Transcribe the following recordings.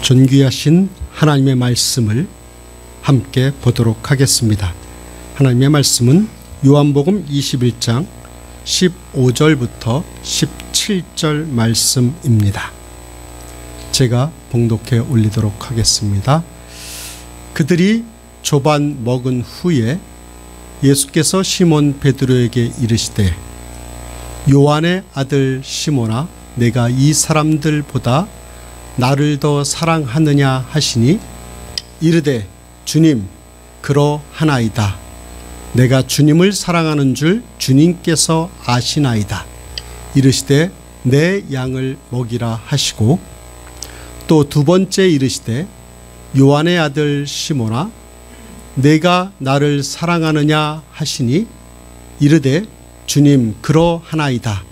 존귀하신 하나님의 말씀을 함께 보도록 하겠습니다. 하나님의 말씀은 요한복음 21장 15절부터 17절 말씀입니다. 제가 봉독해 올리도록 하겠습니다. 그들이 조반 먹은 후에 예수께서 시몬 베드로에게 이르시되 요한의 아들 시몬아, 내가 이 사람들보다 나를 더 사랑하느냐 하시니 이르되 주님, 그러하나이다. 내가 주님을 사랑하는 줄 주님께서 아시나이다. 이르시되 내 양을 먹이라 하시고, 또 두 번째 이르시되 요한의 아들 시몬아, 내가 나를 사랑하느냐 하시니 이르되 주님, 그러하나이다.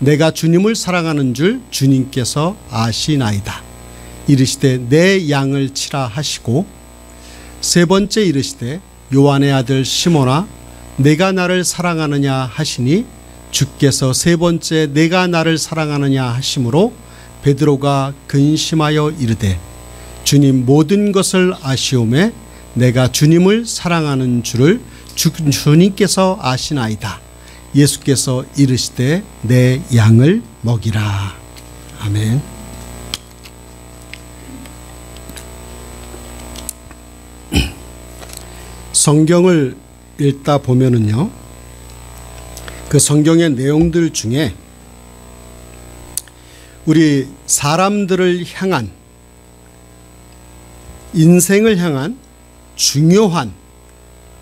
내가 주님을 사랑하는 줄 주님께서 아시나이다. 이르시되 내 양을 치라 하시고, 세 번째 이르시되 요한의 아들 시몬아, 내가 나를 사랑하느냐 하시니 주께서 세 번째 내가 나를 사랑하느냐 하심으로 베드로가 근심하여 이르되 주님, 모든 것을 아시오매 내가 주님을 사랑하는 줄을 주님께서 아시나이다. 예수께서 이르시되 내 양을 먹이라. 아멘. 성경을 읽다 보면은요, 그 성경의 내용들 중에 우리 사람들을 향한, 인생을 향한 중요한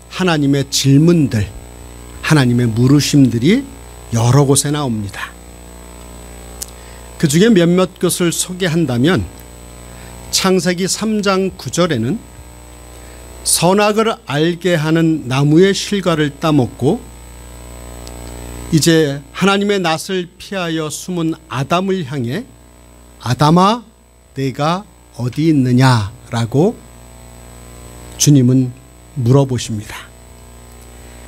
하나님의 질문들, 하나님의 물으심들이 여러 곳에 나옵니다. 그 중에 몇몇 것을 소개한다면 창세기 3장 9절에는 선악을 알게 하는 나무의 실과를 따먹고 이제 하나님의 낯을 피하여 숨은 아담을 향해 아담아, 내가 어디 있느냐라고 주님은 물어보십니다.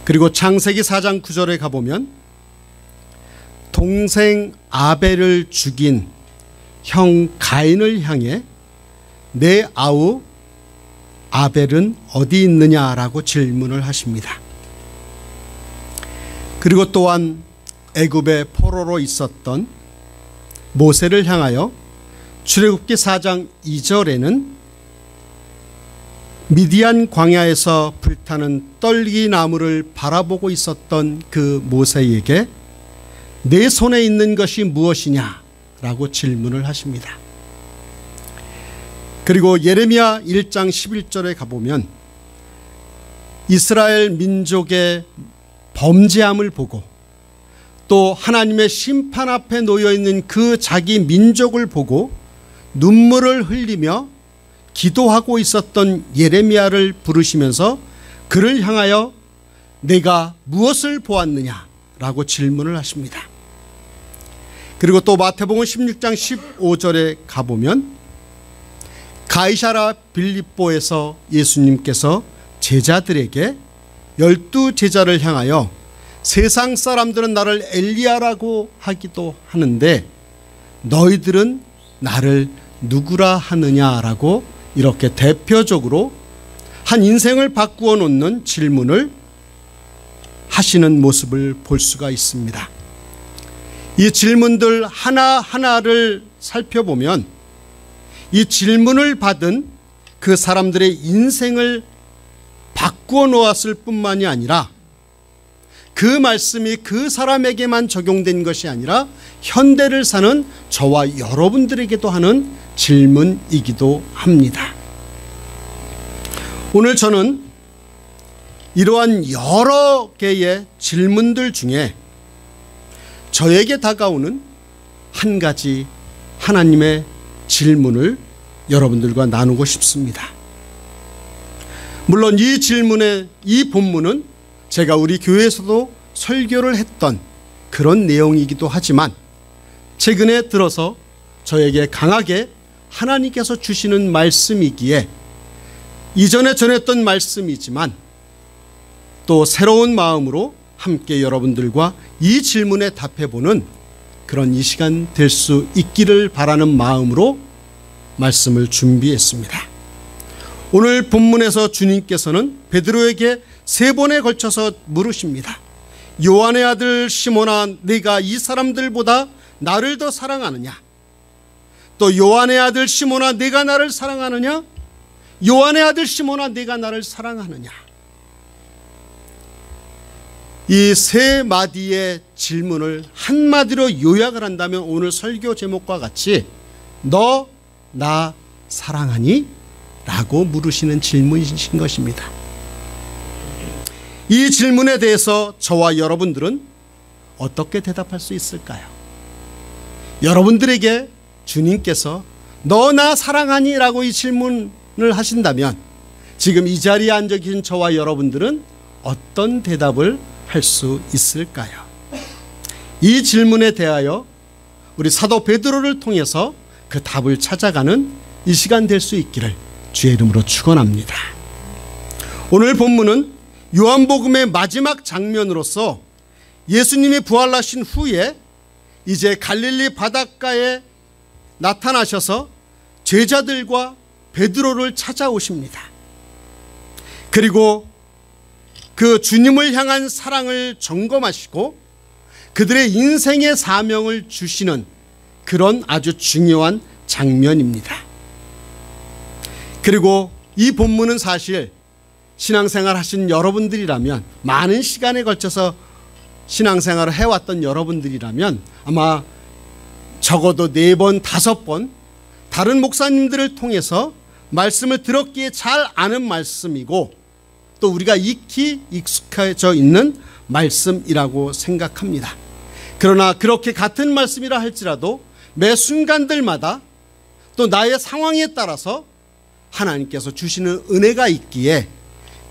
그리고 창세기 4장 9절에 가보면 동생 아벨을 죽인 형 가인을 향해 내 아우 아벨은 어디 있느냐라고 질문을 하십니다. 그리고 또한 애굽의 포로로 있었던 모세를 향하여 출애굽기 4장 2절에는 미디안 광야에서 불타는 떨기 나무를 바라보고 있었던 그 모세에게 내 손에 있는 것이 무엇이냐라고 질문을 하십니다. 그리고 예레미야 1장 11절에 가보면 이스라엘 민족의 범죄함을 보고 또 하나님의 심판 앞에 놓여있는 그 자기 민족을 보고 눈물을 흘리며 기도하고 있었던 예레미야를 부르시면서 그를 향하여 내가 무엇을 보았느냐라고 질문을 하십니다. 그리고 또 마태복음 16장 15절에 가보면 가이사랴 빌립보에서 예수님께서 제자들에게 12제자를 향하여 세상 사람들은 나를 엘리야라고 하기도 하는데 너희들은 나를 누구라 하느냐라고 이렇게 대표적으로 한 인생을 바꾸어 놓는 질문을 하시는 모습을 볼 수가 있습니다. 이 질문들 하나하나를 살펴보면 이 질문을 받은 그 사람들의 인생을 바꾸어 놓았을 뿐만이 아니라 그 말씀이 그 사람에게만 적용된 것이 아니라 현대를 사는 저와 여러분들에게도 하는 질문이기도 합니다. 오늘 저는 이러한 여러 개의 질문들 중에 저에게 다가오는 한 가지 하나님의 질문을 여러분들과 나누고 싶습니다. 물론 이 질문의 이 본문은 제가 우리 교회에서도 설교를 했던 그런 내용이기도 하지만 최근에 들어서 저에게 강하게 하나님께서 주시는 말씀이기에 이전에 전했던 말씀이지만 또 새로운 마음으로 함께 여러분들과 이 질문에 답해보는 그런 이 시간 될 수 있기를 바라는 마음으로 말씀을 준비했습니다. 오늘 본문에서 주님께서는 베드로에게 3번에 걸쳐서 물으십니다. 요한의 아들 시몬아, 네가 이 사람들보다 나를 더 사랑하느냐? 또 요한의 아들 시몬아, 네가 나를 사랑하느냐? 요한의 아들 시몬아, 네가 나를 사랑하느냐? 이 3마디의 질문을 한마디로 요약을 한다면 오늘 설교 제목과 같이 너 나 사랑하니? 라고 물으시는 질문이신 것입니다. 이 질문에 대해서 저와 여러분들은 어떻게 대답할 수 있을까요? 여러분들에게 주님께서 너 나 사랑하니? 라고 이 질문을 하신다면 지금 이 자리에 앉아 계신 저와 여러분들은 어떤 대답을 할 수 있을까요? 이 질문에 대하여 우리 사도 베드로를 통해서 그 답을 찾아가는 이 시간 될 수 있기를 주의 이름으로 축원합니다. 오늘 본문은 요한복음의 마지막 장면으로서 예수님이 부활하신 후에 이제 갈릴리 바닷가에 나타나셔서 제자들과 베드로를 찾아오십니다. 그리고 그 주님을 향한 사랑을 점검하시고 그들의 인생의 사명을 주시는 그런 아주 중요한 장면입니다. 그리고 이 본문은 사실 신앙생활 하신 여러분들이라면, 많은 시간에 걸쳐서 신앙생활을 해왔던 여러분들이라면 아마 적어도 4번, 5번 다른 목사님들을 통해서 말씀을 들었기에 잘 아는 말씀이고 또 우리가 익히 익숙해져 있는 말씀이라고 생각합니다. 그러나 그렇게 같은 말씀이라 할지라도 매 순간들마다 또 나의 상황에 따라서 하나님께서 주시는 은혜가 있기에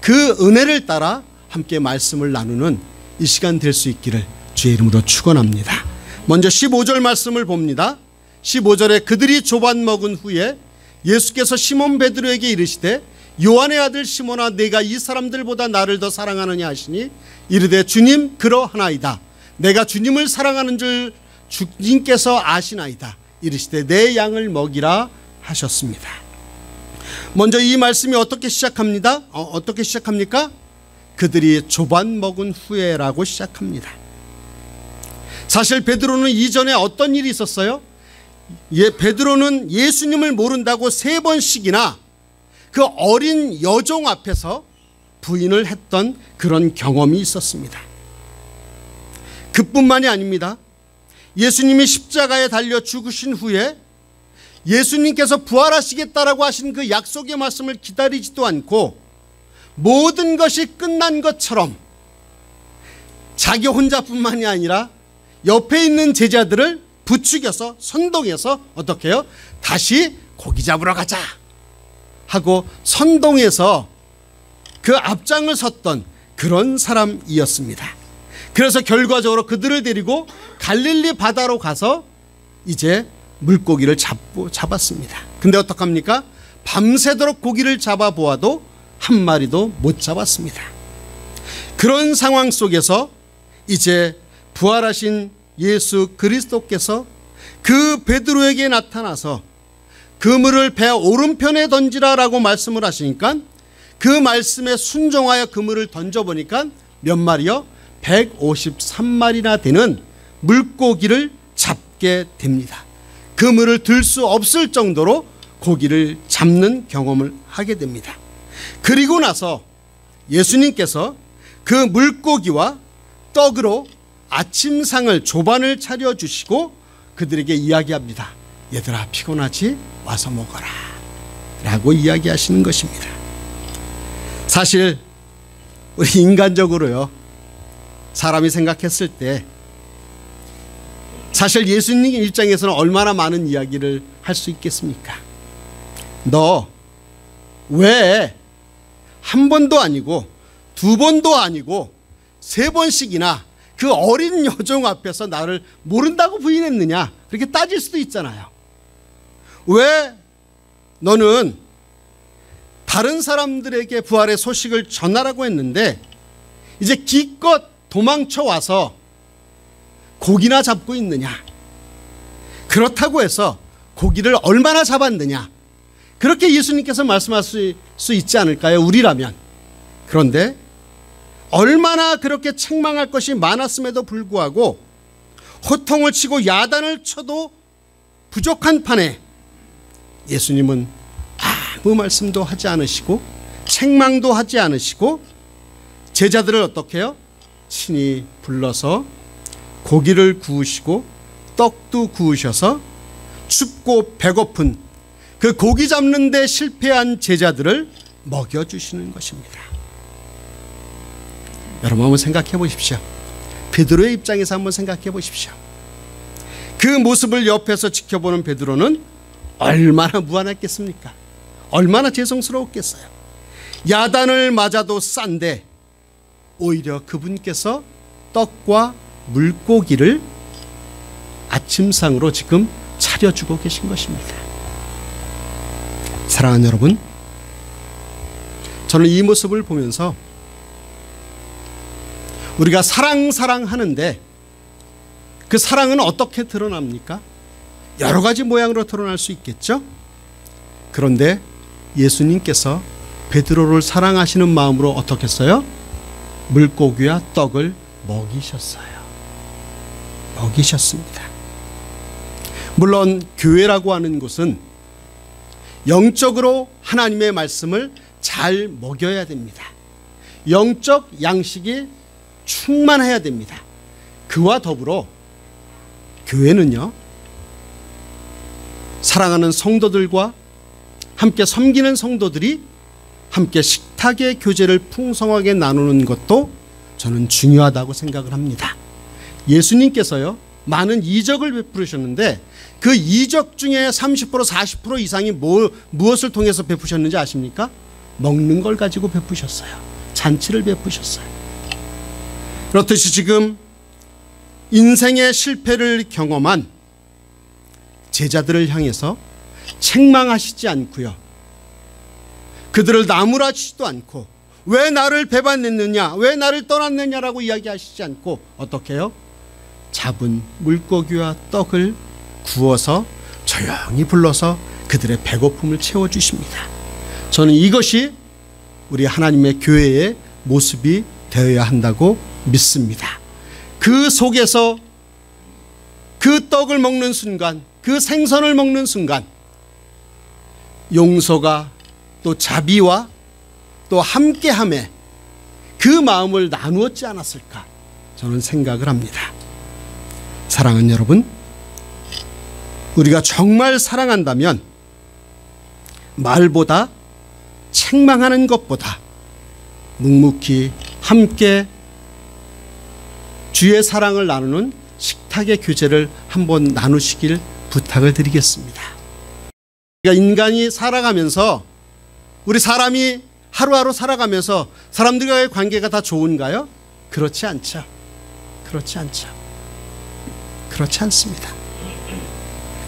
그 은혜를 따라 함께 말씀을 나누는 이 시간 될 수 있기를 주의 이름으로 축원합니다. 먼저 15절 말씀을 봅니다. 15절에 그들이 조반 먹은 후에 예수께서 시몬 베드로에게 이르시되 요한의 아들 시몬아, 네가 이 사람들보다 나를 더 사랑하느냐 하시니 이르되 주님 그러하나이다. 내가 주님을 사랑하는 줄 주님께서 아시나이다. 이르시되 내 양을 먹이라 하셨습니다. 먼저 이 말씀이 어떻게 시작합니다? 어떻게 시작합니까? 그들이 조반 먹은 후에라고 시작합니다. 사실 베드로는 이전에 어떤 일이 있었어요? 베드로는 예수님을 모른다고 3번씩이나 그 어린 여종 앞에서 부인을 했던 그런 경험이 있었습니다. 그뿐만이 아닙니다. 예수님이 십자가에 달려 죽으신 후에 예수님께서 부활하시겠다라고 하신 그 약속의 말씀을 기다리지도 않고 모든 것이 끝난 것처럼 자기 혼자뿐만이 아니라 옆에 있는 제자들을 부추겨서 선동해서 어떻게 해요? 다시 고기 잡으러 가자 하고 선동해서 그 앞장을 섰던 그런 사람이었습니다. 그래서 결과적으로 그들을 데리고 갈릴리 바다로 가서 이제 물고기를 잡았습니다. 근데 어떡합니까? 밤새도록 고기를 잡아보아도 한 마리도 못 잡았습니다. 그런 상황 속에서 이제 부활하신 예수 그리스도께서 그 베드로에게 나타나서 그물을 배 오른편에 던지라라고 말씀을 하시니까 그 말씀에 순종하여 그물을 던져보니까 몇 마리요? 153마리나 되는 물고기를 잡게 됩니다. 그물을 들 수 없을 정도로 고기를 잡는 경험을 하게 됩니다. 그리고 나서 예수님께서 그 물고기와 떡으로 아침상을 조반을 차려주시고 그들에게 이야기합니다. 얘들아 피곤하지? 와서 먹어라 라고 이야기하시는 것입니다. 사실 우리 인간적으로요, 사람이 생각했을 때 사실 예수님 입장에서는 얼마나 많은 이야기를 할 수 있겠습니까? 너 왜 한 번도 아니고 2번도 아니고 3번씩이나 그 어린 여종 앞에서 나를 모른다고 부인했느냐, 그렇게 따질 수도 있잖아요. 왜 너는 다른 사람들에게 부활의 소식을 전하라고 했는데 이제 기껏 도망쳐 와서 고기나 잡고 있느냐, 그렇다고 해서 고기를 얼마나 잡았느냐, 그렇게 예수님께서 말씀하실 수 있지 않을까요? 우리라면. 그런데 얼마나 그렇게 책망할 것이 많았음에도 불구하고 호통을 치고 야단을 쳐도 부족한 판에 예수님은 아무 말씀도 하지 않으시고 책망도 하지 않으시고 제자들을 어떻게 해요? 친히 불러서 고기를 구우시고 떡도 구우셔서 춥고 배고픈 그 고기 잡는 데 실패한 제자들을 먹여주시는 것입니다. 여러분 한번 생각해 보십시오. 베드로의 입장에서 한번 생각해 보십시오. 그 모습을 옆에서 지켜보는 베드로는 얼마나 무안했겠습니까? 얼마나 죄송스러웠겠어요. 야단을 맞아도 싼데 오히려 그분께서 떡과 물고기를 아침상으로 지금 차려주고 계신 것입니다. 사랑하는 여러분, 저는 이 모습을 보면서 우리가 사랑하는데 그 사랑은 어떻게 드러납니까? 여러 가지 모양으로 드러날 수 있겠죠? 그런데 예수님께서 베드로를 사랑하시는 마음으로 어떻게 했어요? 물고기와 떡을 먹이셨어요. 먹이셨습니다. 물론 교회라고 하는 곳은 영적으로 하나님의 말씀을 잘 먹여야 됩니다. 영적 양식이 충만해야 됩니다. 그와 더불어 교회는요, 사랑하는 성도들과 함께 섬기는 성도들이 함께 식탁의 교제를 풍성하게 나누는 것도 저는 중요하다고 생각을 합니다. 예수님께서요, 많은 이적을 베푸셨는데 그 이적 중에 30% 40% 이상이 무엇을 통해서 베푸셨는지 아십니까? 먹는 걸 가지고 베푸셨어요. 잔치를 베푸셨어요. 그렇듯이 지금 인생의 실패를 경험한 제자들을 향해서 책망하시지 않고요, 그들을 나무라치지도 않고 왜 나를 배반했느냐, 왜 나를 떠났느냐라고 이야기하시지 않고 어떻게 해요? 잡은 물고기와 떡을 구워서 조용히 불러서 그들의 배고픔을 채워주십니다. 저는 이것이 우리 하나님의 교회의 모습이 되어야 한다고 믿습니다. 그 속에서 그 떡을 먹는 순간, 그 생선을 먹는 순간 용서가 또 자비와 또 함께함에 그 마음을 나누었지 않았을까 저는 생각을 합니다. 사랑하는 여러분, 우리가 정말 사랑한다면 말보다 책망하는 것보다 묵묵히 함께 주의 사랑을 나누는 식탁의 교제를 한번 나누시길 부탁을 드리겠습니다. 인간이 살아가면서, 우리 사람이 하루하루 살아가면서 사람들과의 관계가 다 좋은가요? 그렇지 않죠. 그렇지 않죠. 그렇지 않습니다.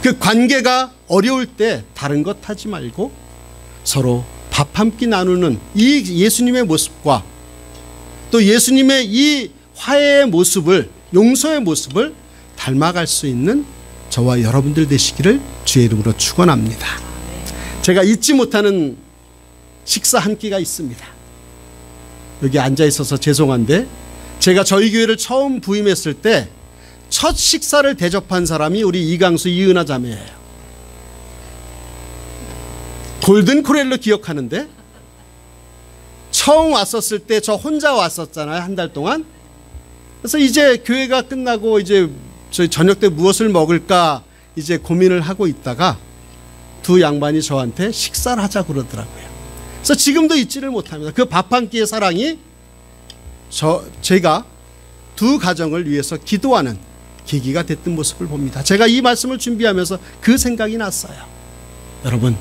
그 관계가 어려울 때 다른 것 하지 말고 서로 밥 한 끼 나누는 이 예수님의 모습과 또 예수님의 이 화해의 모습을, 용서의 모습을 닮아갈 수 있는 저와 여러분들 되시기를 주의 이름으로 축원합니다. 제가 잊지 못하는 식사 한 끼가 있습니다. 여기 앉아 있어서 죄송한데 제가 저희 교회를 처음 부임했을 때 첫 식사를 대접한 사람이 우리 이강수 이은하 자매예요. 골든 코렐로 기억하는데 처음 왔었을 때 저 혼자 왔었잖아요. 한 달 동안. 그래서 이제 교회가 끝나고 이제 저희 저녁 때 무엇을 먹을까 이제 고민을 하고 있다가 두 양반이 저한테 식사를 하자 그러더라고요. 그래서 지금도 잊지를 못합니다. 그 밥 한 끼의 사랑이 제가 두 가정을 위해서 기도하는 계기가 됐던 모습을 봅니다. 제가 이 말씀을 준비하면서 그 생각이 났어요. 여러분,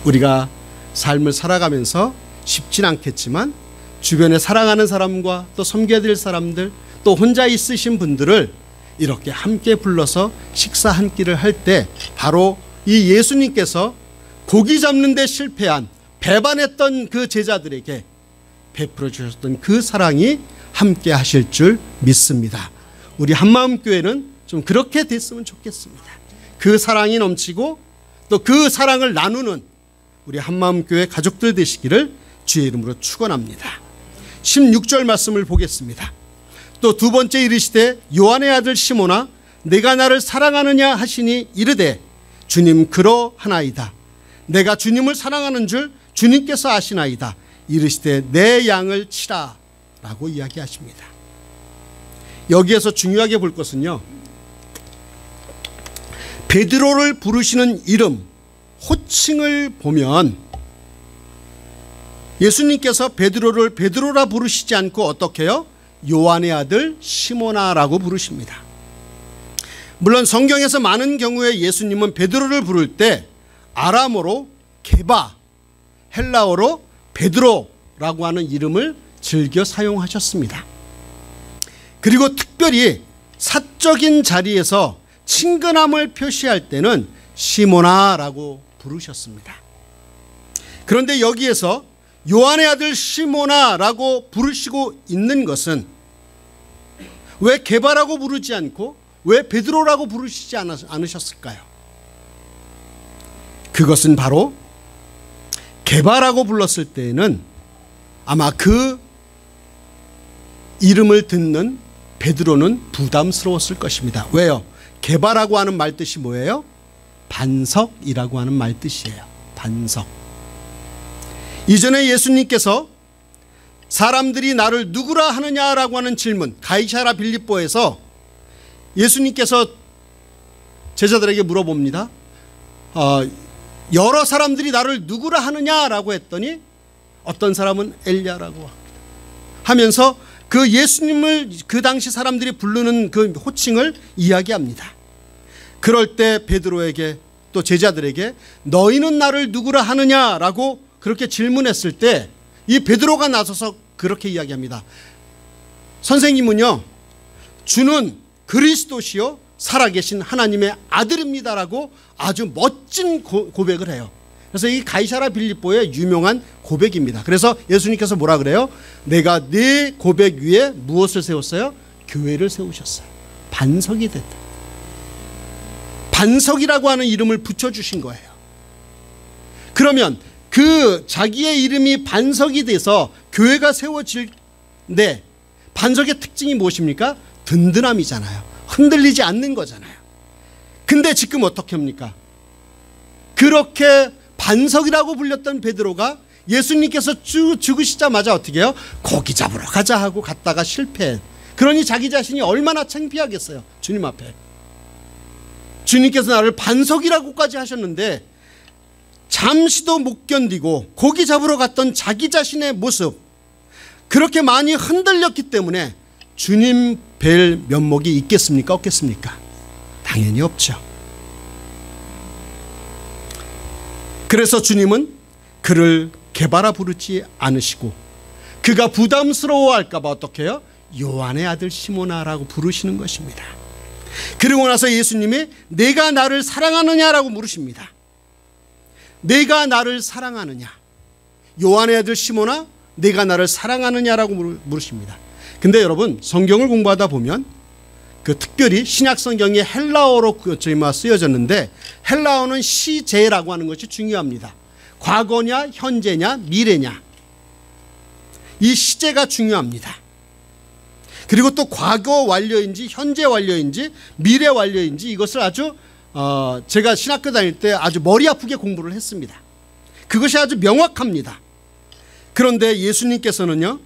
우리가 삶을 살아가면서 쉽진 않겠지만 주변에 사랑하는 사람과 또 섬겨야 될 사람들, 또 혼자 있으신 분들을 이렇게 함께 불러서 식사 한 끼를 할 때 바로 이 예수님께서 고기 잡는 데 실패한, 배반했던 그 제자들에게 베풀어 주셨던 그 사랑이 함께 하실 줄 믿습니다. 우리 한마음교회는 좀 그렇게 됐으면 좋겠습니다. 그 사랑이 넘치고 또 그 사랑을 나누는 우리 한마음교회 가족들 되시기를 주의 이름으로 축원합니다. 16절 말씀을 보겠습니다. 또 두 번째 이르시되 요한의 아들 시몬아 내가 나를 사랑하느냐 하시니 이르되 주님 그러하나이다. 내가 주님을 사랑하는 줄 주님께서 아시나이다. 이르시되 내 양을 치라 라고 이야기하십니다. 여기에서 중요하게 볼 것은요, 베드로를 부르시는 이름, 호칭을 보면 예수님께서 베드로를 베드로라 부르시지 않고 어떻게 해요? 요한의 아들 시몬아라고 부르십니다. 물론 성경에서 많은 경우에 예수님은 베드로를 부를 때 아람어로 게바, 헬라어로 베드로라고 하는 이름을 즐겨 사용하셨습니다. 그리고 특별히 사적인 자리에서 친근함을 표시할 때는 시몬아라고 부르셨습니다. 그런데 여기에서 요한의 아들 시몬아라고 부르시고 있는 것은 왜 게바라고 부르지 않고 왜 베드로라고 부르시지 않으셨을까요? 그것은 바로 게바라고 불렀을 때에는 아마 그 이름을 듣는 베드로는 부담스러웠을 것입니다. 왜요? 게바라고 하는 말뜻이 뭐예요? 반석이라고 하는 말뜻이에요. 반석. 이전에 예수님께서 사람들이 나를 누구라 하느냐라고 하는 질문, 가이사랴 빌립보에서 예수님께서 제자들에게 물어봅니다. 여러 사람들이 나를 누구라 하느냐라고 했더니 어떤 사람은 엘리야라고 합니다. 하면서 그 예수님을 그 당시 사람들이 부르는 그 호칭을 이야기합니다. 그럴 때 베드로에게 또 제자들에게 너희는 나를 누구라 하느냐라고 그렇게 질문했을 때 이 베드로가 나서서 그렇게 이야기합니다. 선생님은요, 주는 그리스도시요 살아계신 하나님의 아들입니다라고 아주 멋진 고백을 해요. 그래서 이 가이사랴 빌립보의 유명한 고백입니다. 그래서 예수님께서 뭐라 그래요? 내가 네 고백 위에 무엇을 세웠어요? 교회를 세우셨어요. 반석이 됐다. 반석이라고 하는 이름을 붙여주신 거예요. 그러면 그 자기의 이름이 반석이 돼서 교회가 세워질때 반석의 특징이 무엇입니까? 든든함이잖아요. 흔들리지 않는 거잖아요. 근데 지금 어떻게 합니까? 그렇게 반석이라고 불렸던 베드로가 예수님께서 죽으시자마자 어떻게 해요? 고기 잡으러 가자 하고 갔다가 실패. 그러니 자기 자신이 얼마나 창피하겠어요. 주님 앞에. 주님께서 나를 반석이라고까지 하셨는데 잠시도 못 견디고 고기 잡으러 갔던 자기 자신의 모습, 그렇게 많이 흔들렸기 때문에 주님 뵐 면목이 있겠습니까? 없겠습니까? 당연히 없죠. 그래서 주님은 그를 게바라 부르지 않으시고 그가 부담스러워할까 봐 어떻게 해요? 요한의 아들 시몬아라고 부르시는 것입니다. 그리고 나서 예수님이 내가 나를 사랑하느냐라고 물으십니다. 내가 나를 사랑하느냐? 요한의 아들 시몬아, 내가 나를 사랑하느냐라고 물으십니다. 근데 여러분, 성경을 공부하다 보면 그 특별히 신약 성경이 헬라어로 쓰여졌는데 헬라어는 시제라고 하는 것이 중요합니다. 과거냐, 현재냐, 미래냐. 이 시제가 중요합니다. 그리고 또 과거 완료인지 현재 완료인지 미래 완료인지 이것을 아주 제가 신학교 다닐 때 아주 머리 아프게 공부를 했습니다. 그것이 아주 명확합니다. 그런데 예수님께서는요,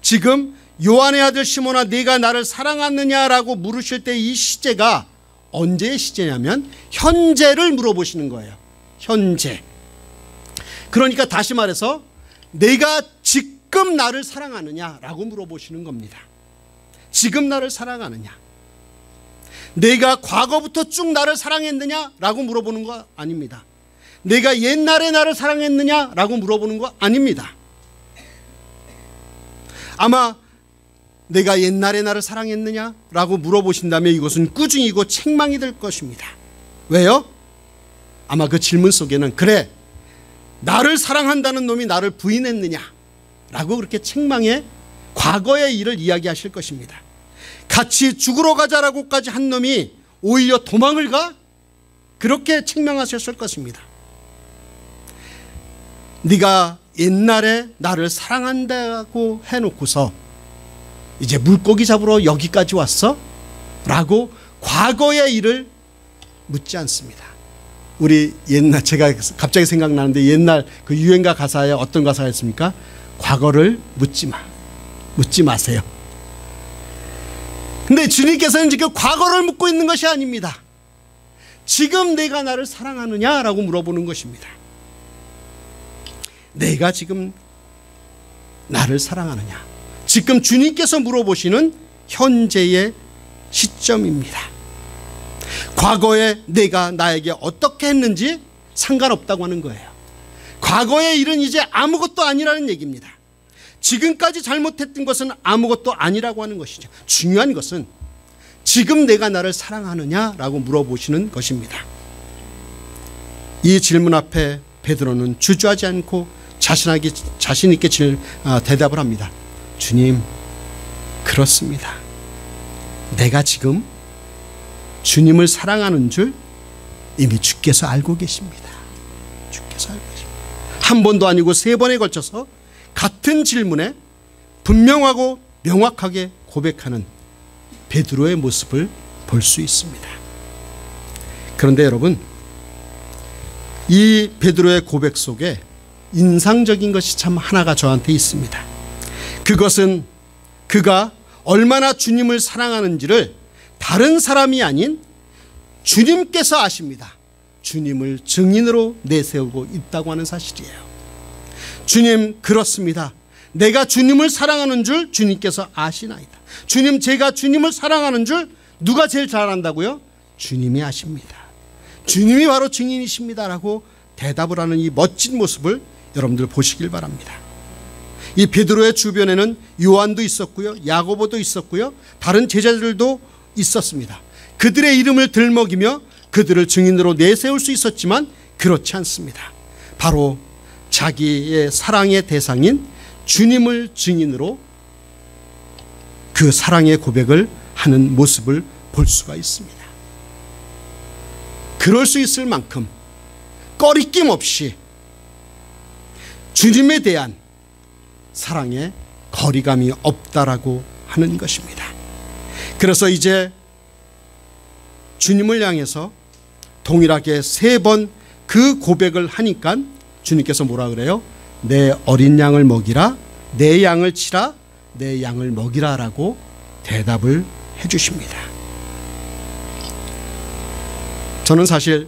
지금 요한의 아들 시몬아 네가 나를 사랑하느냐라고 물으실 때 이 시제가 언제의 시제냐면 현재를 물어보시는 거예요. 현재. 그러니까 다시 말해서 내가 지금 나를 사랑하느냐라고 물어보시는 겁니다. 지금 나를 사랑하느냐. 내가 과거부터 쭉 나를 사랑했느냐라고 물어보는 거 아닙니다. 내가 옛날에 나를 사랑했느냐라고 물어보는 거 아닙니다. 아마 내가 옛날에 나를 사랑했느냐라고 물어보신다면 이것은 꾸중이고 책망이 될 것입니다. 왜요? 아마 그 질문 속에는 그래, 나를 사랑한다는 놈이 나를 부인했느냐라고 그렇게 책망해 과거의 일을 이야기하실 것입니다. 같이 죽으러 가자라고까지 한 놈이 오히려 도망을 가? 그렇게 책망하셨을 것입니다. 네가 옛날에 나를 사랑한다고 해놓고서 이제 물고기 잡으러 여기까지 왔어? 라고 과거의 일을 묻지 않습니다. 우리 옛날, 제가 갑자기 생각나는데 옛날 그 유행가 가사에 어떤 가사가 있습니까? 과거를 묻지 마세요. 근데 주님께서는 지금 과거를 묻고 있는 것이 아닙니다. 지금 내가 나를 사랑하느냐라고 물어보는 것입니다. 내가 지금 나를 사랑하느냐. 지금 주님께서 물어보시는 현재의 시점입니다. 과거에 내가 나에게 어떻게 했는지 상관없다고 하는 거예요. 과거의 일은 이제 아무것도 아니라는 얘기입니다. 지금까지 잘못했던 것은 아무것도 아니라고 하는 것이죠. 중요한 것은 지금 내가 나를 사랑하느냐라고 물어보시는 것입니다. 이 질문 앞에 베드로는 주저하지 않고 자신 있게 대답을 합니다. 주님, 그렇습니다. 내가 지금 주님을 사랑하는 줄 이미 주께서 알고 계십니다. 주께서 알고 계십니다. 한 번도 아니고 3번에 걸쳐서 같은 질문에 분명하고 명확하게 고백하는 베드로의 모습을 볼 수 있습니다. 그런데 여러분, 이 베드로의 고백 속에 인상적인 것이 참 하나가 저한테 있습니다. 그것은 그가 얼마나 주님을 사랑하는지를 다른 사람이 아닌 주님께서 아십니다. 주님을 증인으로 내세우고 있다고 하는 사실이에요. 주님, 그렇습니다. 내가 주님을 사랑하는 줄 주님께서 아시나이다. 주님, 제가 주님을 사랑하는 줄 누가 제일 잘 안다고요? 주님이 아십니다. 주님이 바로 증인이십니다라고 대답을 하는 이 멋진 모습을 여러분들 보시길 바랍니다. 이 베드로의 주변에는 요한도 있었고요, 야고보도 있었고요, 다른 제자들도 있었습니다. 그들의 이름을 들먹이며 그들을 증인으로 내세울 수 있었지만 그렇지 않습니다. 바로 자기의 사랑의 대상인 주님을 증인으로 그 사랑의 고백을 하는 모습을 볼 수가 있습니다. 그럴 수 있을 만큼 꺼리낌 없이 주님에 대한 사랑에 거리감이 없다라고 하는 것입니다. 그래서 이제 주님을 향해서 동일하게 3번 그 고백을 하니까 주님께서 뭐라 그래요? 내 어린 양을 먹이라, 내 양을 치라, 내 양을 먹이라 라고 대답을 해 주십니다. 저는 사실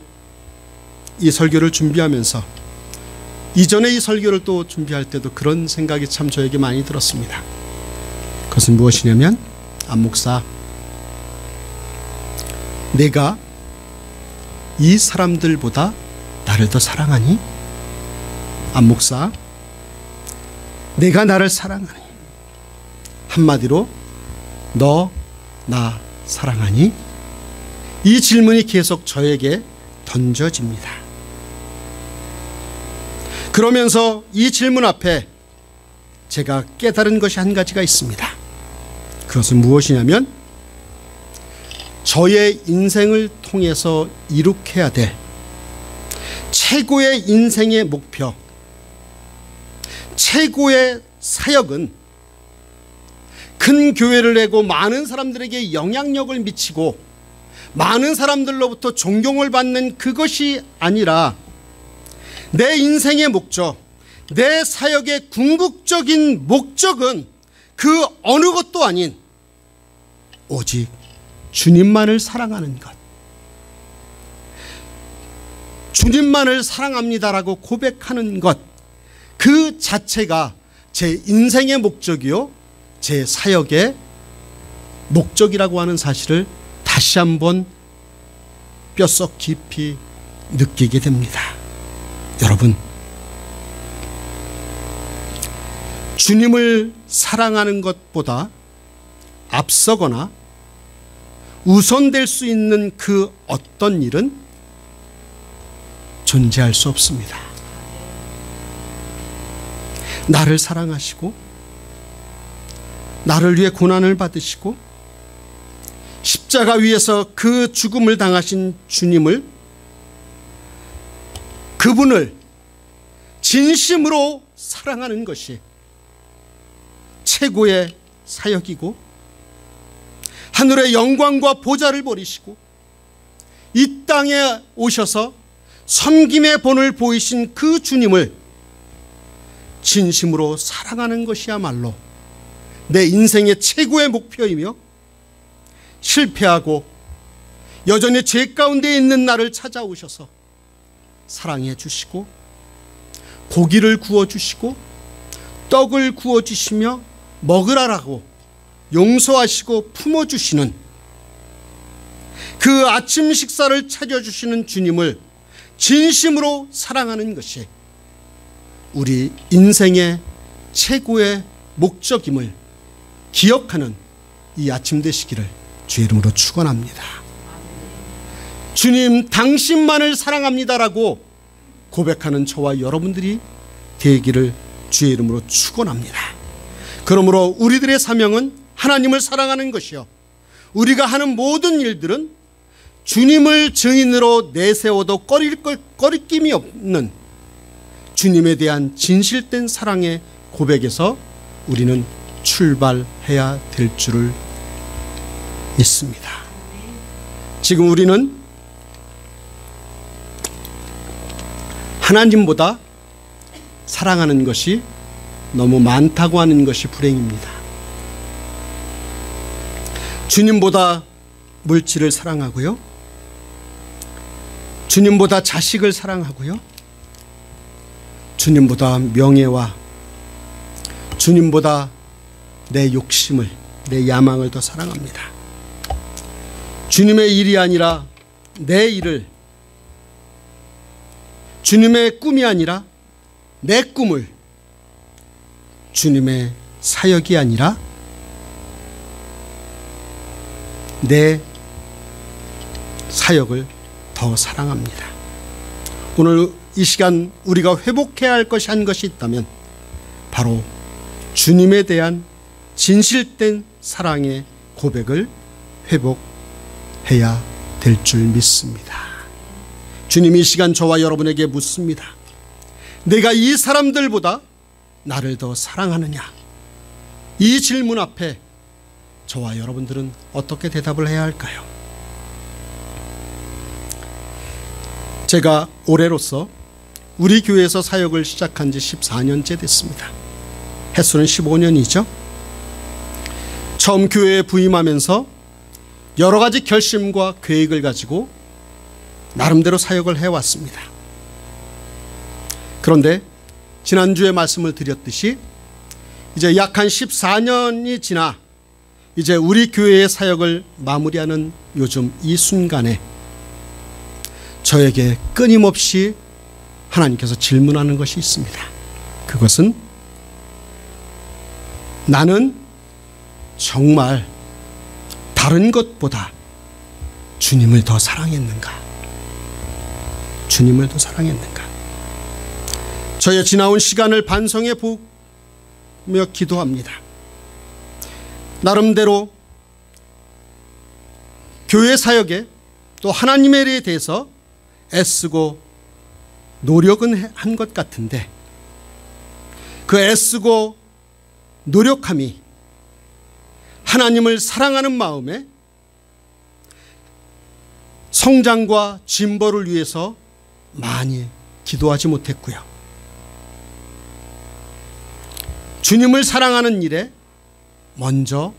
이 설교를 준비하면서 이전에 이 설교를 또 준비할 때도 그런 생각이 참 저에게 많이 들었습니다. 그것은 무엇이냐면, 안 목사, 내가 이 사람들보다 나를 더 사랑하니? 안 목사, 내가 나를 사랑하니? 한마디로 너 나 사랑하니? 이 질문이 계속 저에게 던져집니다. 그러면서 이 질문 앞에 제가 깨달은 것이 한 가지가 있습니다. 그것은 무엇이냐면, 저의 인생을 통해서 이룩해야 될 최고의 인생의 목표, 최고의 사역은 큰 교회를 내고 많은 사람들에게 영향력을 미치고 많은 사람들로부터 존경을 받는 그것이 아니라, 내 인생의 목적, 내 사역의 궁극적인 목적은 그 어느 것도 아닌 오직 주님만을 사랑하는 것, 주님만을 사랑합니다라고 고백하는 것, 그 자체가 제 인생의 목적이요, 제 사역의 목적이라고 하는 사실을 다시 한번 뼛속 깊이 느끼게 됩니다. 여러분, 주님을 사랑하는 것보다 앞서거나 우선될 수 있는 그 어떤 일은 존재할 수 없습니다. 나를 사랑하시고 나를 위해 고난을 받으시고 십자가 위에서 그 죽음을 당하신 주님을, 그분을 진심으로 사랑하는 것이 최고의 사역이고, 하늘의 영광과 보좌를 버리시고 이 땅에 오셔서 섬김의 본을 보이신 그 주님을 진심으로 사랑하는 것이야말로 내 인생의 최고의 목표이며, 실패하고 여전히 죄 가운데 있는 나를 찾아오셔서 사랑해 주시고 고기를 구워 주시고 떡을 구워 주시며 먹으라라고 용서하시고 품어주시는 그 아침 식사를 차려주시는 주님을 진심으로 사랑하는 것이 우리 인생의 최고의 목적임을 기억하는 이 아침 되시기를 주의 이름으로 축원합니다. 주님 당신만을 사랑합니다라고 고백하는 저와 여러분들이 되기를 주의 이름으로 축원합니다. 그러므로 우리들의 사명은 하나님을 사랑하는 것이요, 우리가 하는 모든 일들은 주님을 증인으로 내세워도 꺼리낌이 없는 주님에 대한 진실된 사랑의 고백에서 우리는 출발해야 될 줄을 믿습니다. 지금 우리는 하나님보다 사랑하는 것이 너무 많다고 하는 것이 불행입니다. 주님보다 물질을 사랑하고요, 주님보다 자식을 사랑하고요, 주님보다 명예와 주님보다 내 욕심을, 내 야망을 더 사랑합니다. 주님의 일이 아니라 내 일을, 주님의 꿈이 아니라 내 꿈을, 주님의 사역이 아니라 내 사역을 더 사랑합니다. 오늘 이 시간 우리가 회복해야 할 것이 한 것이 있다면 바로 주님에 대한 진실된 사랑의 고백을 회복해야 될 줄 믿습니다. 주님이 이 시간 저와 여러분에게 묻습니다. 내가 이 사람들보다 나를 더 사랑하느냐? 이 질문 앞에 저와 여러분들은 어떻게 대답을 해야 할까요? 제가 올해로서 우리 교회에서 사역을 시작한 지 14년째 됐습니다. 횟수는 15년이죠. 처음 교회에 부임하면서 여러 가지 결심과 계획을 가지고 나름대로 사역을 해왔습니다. 그런데 지난주에 말씀을 드렸듯이 이제 약 한 14년이 지나 이제 우리 교회의 사역을 마무리하는 요즘 이 순간에 저에게 끊임없이 하나님께서 질문하는 것이 있습니다. 그것은 나는 정말 다른 것보다 주님을 더 사랑했는가? 주님을 더 사랑했는가? 저의 지나온 시간을 반성해 보며 기도합니다. 나름대로 교회 사역에 또 하나님에 일에 대해서 애쓰고 노력은 한 것 같은데 그 애쓰고 노력함이 하나님을 사랑하는 마음에 성장과 진보를 위해서 많이 기도하지 못했고요. 주님을 사랑하는 일에 먼저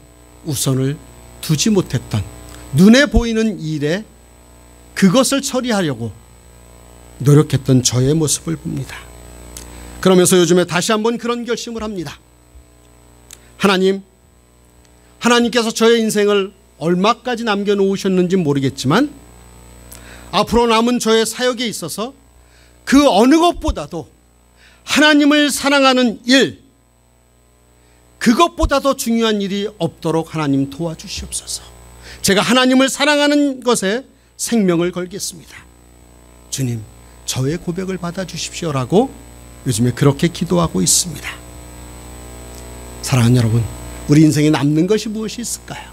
우선을 두지 못했던, 눈에 보이는 일에 그것을 처리하려고 노력했던 저의 모습을 봅니다. 그러면서 요즘에 다시 한번 그런 결심을 합니다. 하나님께서 저의 인생을 얼마까지 남겨놓으셨는지 모르겠지만 앞으로 남은 저의 사역에 있어서 그 어느 것보다도 하나님을 사랑하는 일, 그것보다 더 중요한 일이 없도록 하나님 도와주시옵소서. 제가 하나님을 사랑하는 것에 생명을 걸겠습니다. 주님, 저의 고백을 받아주십시오라고 요즘에 그렇게 기도하고 있습니다. 사랑하는 여러분, 우리 인생에 남는 것이 무엇이 있을까요?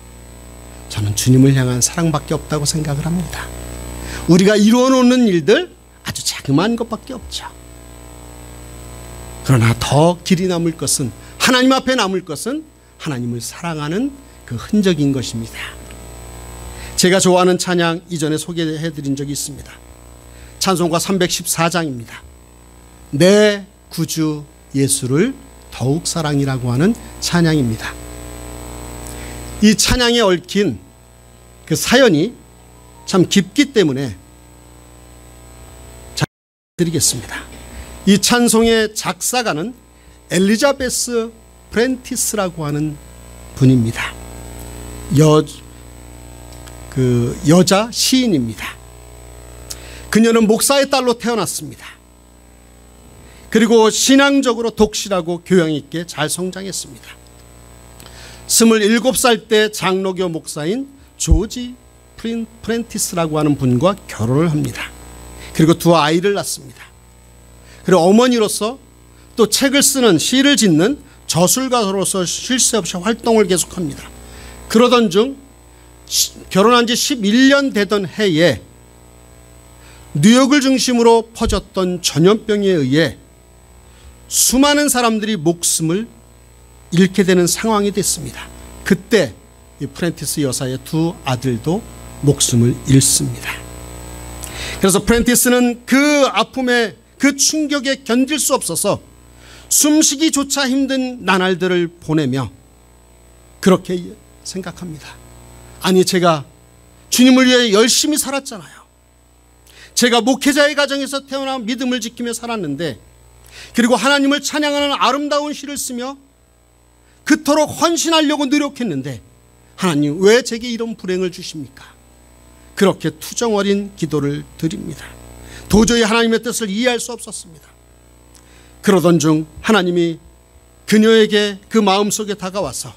저는 주님을 향한 사랑밖에 없다고 생각을 합니다. 우리가 이루어 놓는 일들 아주 자그마한 것밖에 없죠. 그러나 더 길이 남을 것은, 하나님 앞에 남을 것은 하나님을 사랑하는 그 흔적인 것입니다. 제가 좋아하는 찬양 이전에 소개해드린 적이 있습니다. 찬송가 314장입니다. 내 구주 예수를 더욱 사랑이라고 하는 찬양입니다. 이 찬양에 얽힌 그 사연이 참 깊기 때문에 드리겠습니다. 이 찬송의 작사가는 엘리자베스 프렌티스라고 하는 분입니다. 여자 시인입니다. 그녀는 목사의 딸로 태어났습니다. 그리고 신앙적으로 독실하고 교양 있게 잘 성장했습니다. 27살 때 장로교 목사인 조지 프렌티스라고 하는 분과 결혼을 합니다. 그리고 두 아이를 낳습니다. 그리고 어머니로서 또 책을 쓰는, 시를 짓는 저술가로서 쉴 새 없이 활동을 계속합니다. 그러던 중 결혼한 지 11년 되던 해에 뉴욕을 중심으로 퍼졌던 전염병에 의해 수많은 사람들이 목숨을 잃게 되는 상황이 됐습니다. 그때 이 프렌티스 여사의 두 아들도 목숨을 잃습니다. 그래서 프렌티스는 그 아픔에, 그 충격에 견딜 수 없어서 숨쉬기조차 힘든 나날들을 보내며 그렇게 생각합니다. 아니, 제가 주님을 위해 열심히 살았잖아요. 제가 목회자의 가정에서 태어나 믿음을 지키며 살았는데, 그리고 하나님을 찬양하는 아름다운 시를 쓰며 그토록 헌신하려고 노력했는데 하나님 왜 제게 이런 불행을 주십니까? 그렇게 투정 어린 기도를 드립니다. 도저히 하나님의 뜻을 이해할 수 없었습니다. 그러던 중 하나님이 그녀에게 그 마음속에 다가와서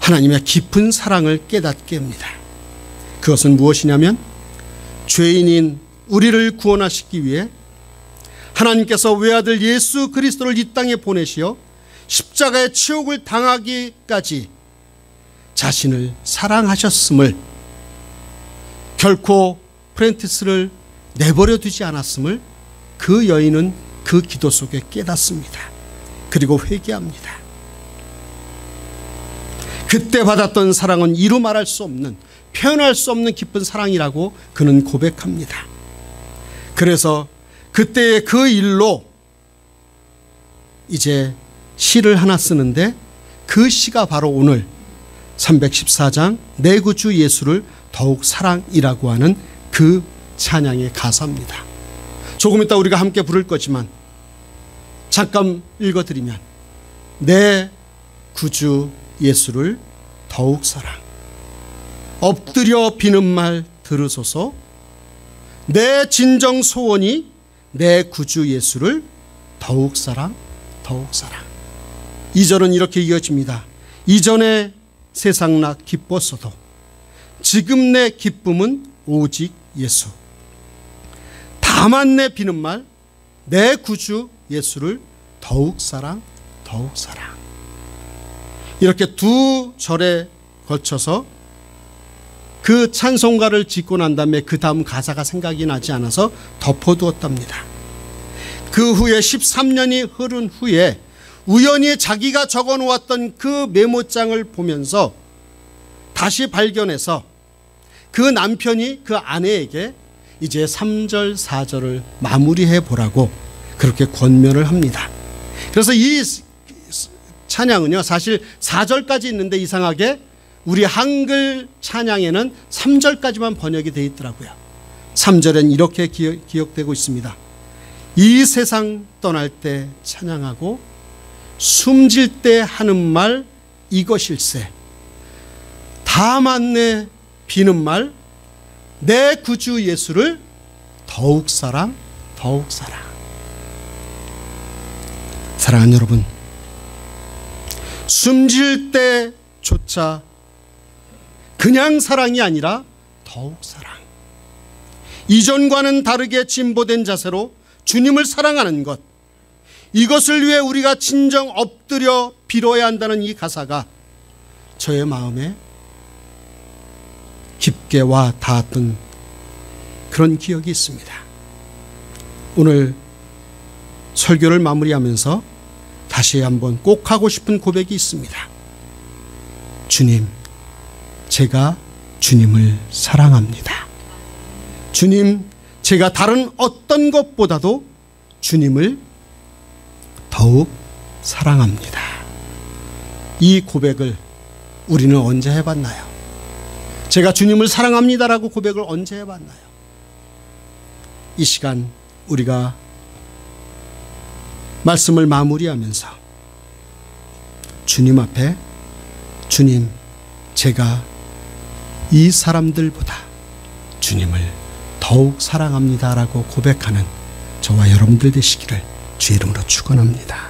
하나님의 깊은 사랑을 깨닫게 합니다. 그것은 무엇이냐면 죄인인 우리를 구원하시기 위해 하나님께서 외아들 예수 그리스도를 이 땅에 보내시어 십자가의 치욕을 당하기까지 자신을 사랑하셨음을, 결코 프렌티스를 내버려 두지 않았음을 그 여인은 그 기도 속에 깨닫습니다. 그리고 회개합니다. 그때 받았던 사랑은 이루 말할 수 없는, 표현할 수 없는 깊은 사랑이라고 그는 고백합니다. 그래서 그때의 그 일로 이제 시를 하나 쓰는데, 그 시가 바로 오늘 314장 내 구주 예수를 더욱 사랑이라고 하는 그 찬양의 가사입니다. 조금 이따 우리가 함께 부를 거지만 잠깐 읽어드리면, 내 구주 예수를 더욱 사랑, 엎드려 비는 말 들으소서, 내 진정 소원이 내 구주 예수를 더욱 사랑, 더욱 사랑. 2절은 이렇게 이어집니다. 이전에 세상 나 기뻤어도 지금 내 기쁨은 오직 예수. 다만 내 비는 말 내 구주 예수를 더욱 사랑, 더욱 사랑. 이렇게 두 절에 걸쳐서 그 찬송가를 짓고 난 다음에 그 다음 가사가 생각이 나지 않아서 덮어두었답니다. 그 후에 13년이 흐른 후에 우연히 자기가 적어놓았던 그 메모장을 보면서 다시 발견해서 그 남편이 그 아내에게 이제 3절 4절을 마무리해 보라고 그렇게 권면을 합니다. 그래서 이 찬양은요, 사실 4절까지 있는데 이상하게 우리 한글 찬양에는 3절까지만 번역이 되어 있더라고요. 3절엔 이렇게 기억되고 있습니다. 이 세상 떠날 때 찬양하고 숨질 때 하는 말 이것일세. 다만 내 비는 말 내 구주 예수를 더욱 사랑, 더욱 사랑. 사랑하는 여러분, 숨질 때조차 그냥 사랑이 아니라 더욱 사랑, 이전과는 다르게 진보된 자세로 주님을 사랑하는 것, 이것을 위해 우리가 진정 엎드려 빌어야 한다는 이 가사가 저의 마음에 깊게 와 닿았던 그런 기억이 있습니다. 오늘 설교를 마무리하면서 다시 한번 꼭 하고 싶은 고백이 있습니다. 주님, 제가 주님을 사랑합니다. 주님, 제가 다른 어떤 것보다도 주님을 더욱 사랑합니다. 이 고백을 우리는 언제 해봤나요? 제가 주님을 사랑합니다라고 고백을 언제 해봤나요? 이 시간 우리가 말씀을 마무리하면서 주님 앞에 주님, 제가 이 사람들보다 주님을 더욱 사랑합니다라고 고백하는 저와 여러분들 되시기를 주의 이름으로 축원합니다.